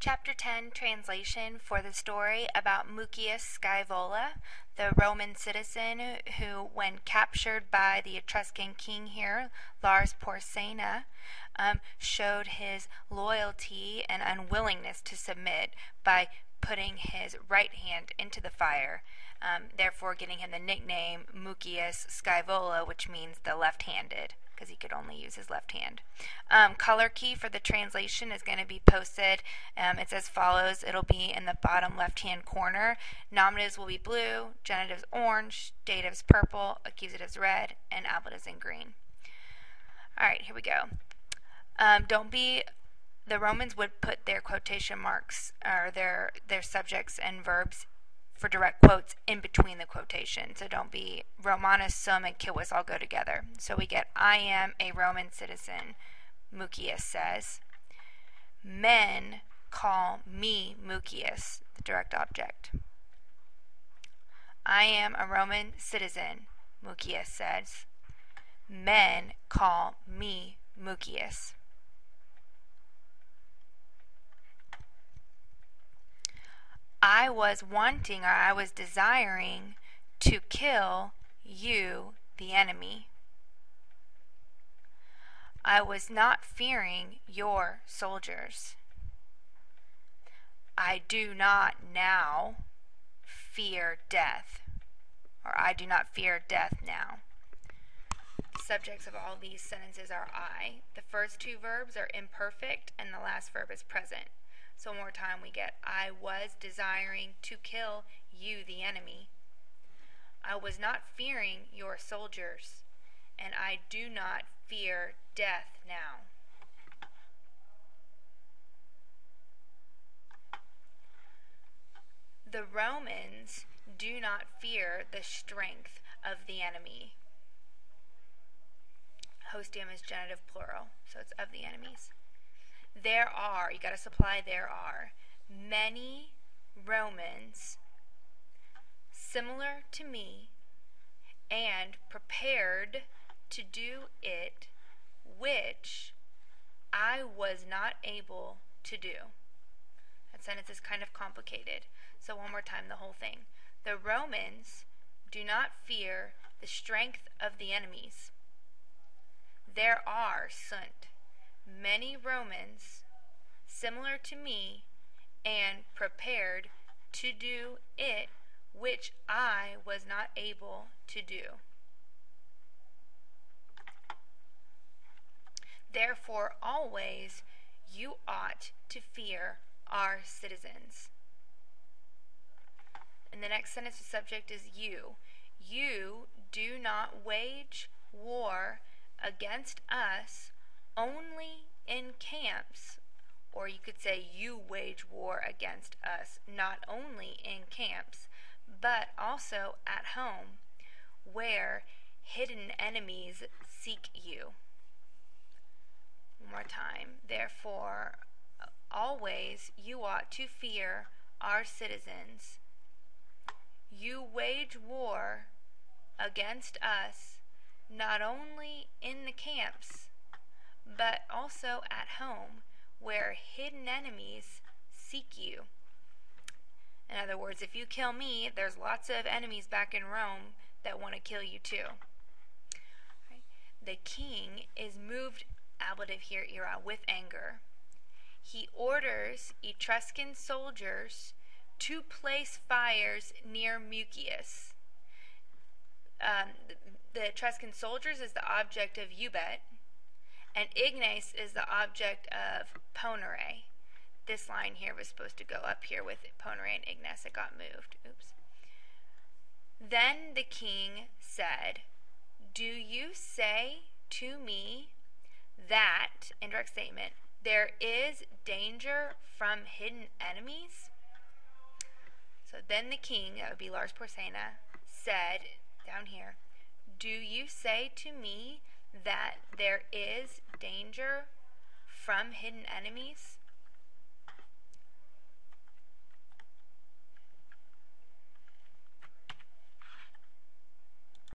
Chapter 10 translation for the story about Mucius Scaevola, the Roman citizen who, when captured by the Etruscan king here, Lars Porsena, showed his loyalty and unwillingness to submit by putting his right hand into the fire, therefore getting him the nickname Mucius Scaevola, which means the left-handed, because he could only use his left hand. Color key for the translation is going to be posted. It's as follows. It'll be in the bottom left-hand corner. Nominatives will be blue, genitives orange, datives purple, accusatives red, and ablatives in green. All right, here we go. The Romans would put their quotation marks, or their subjects and verbs for direct quotes in between the quotation. So don't be Romanus sum and quibus all go together. So we get, I am a Roman citizen, Mucius says. Men call me Mucius, the direct object. I am a Roman citizen, Mucius says. Men call me Mucius. I was wanting, or I was desiring to kill you, the enemy. I was not fearing your soldiers. I do not now fear death, or I do not fear death now. The subjects of all these sentences are I. The first two verbs are imperfect, and the last verb is present. So one more time we get, I was desiring to kill you, the enemy. I was not fearing your soldiers, and I do not fear death now. The Romans do not fear the strength of the enemy. Hostium is genitive plural, so it's of the enemies. There are, you got to supply there are, many Romans similar to me and prepared to do it, which I was not able to do. That sentence is kind of complicated. So one more time, the whole thing. The Romans do not fear the strength of the enemies. There are, sunt, many Romans similar to me and prepared to do it, which I was not able to do. Therefore, always you ought to fear our citizens. And the next sentence, the subject is you. You do not wage war against us only in camps, or you could say you wage war against us not only in camps, but also at home, where hidden enemies seek you. One more time. Therefore, always you ought to fear our citizens. You wage war against us not only in the camps, but also at home, where hidden enemies seek you. In other words, if you kill me, there's lots of enemies back in Rome that want to kill you too. Right? The king is moved, ablative here, ira, with anger. He orders Etruscan soldiers to place fires near Mucius. The Etruscan soldiers is the object of Eubet, and Ignace is the object of Ponere. This line here was supposed to go up here with Ponere and Ignace. It got moved. Oops. Then the king said, do you say to me that, indirect statement, there is danger from hidden enemies? So then the king, that would be Lars Porsena, said, down here, do you say to me that there is danger from hidden enemies?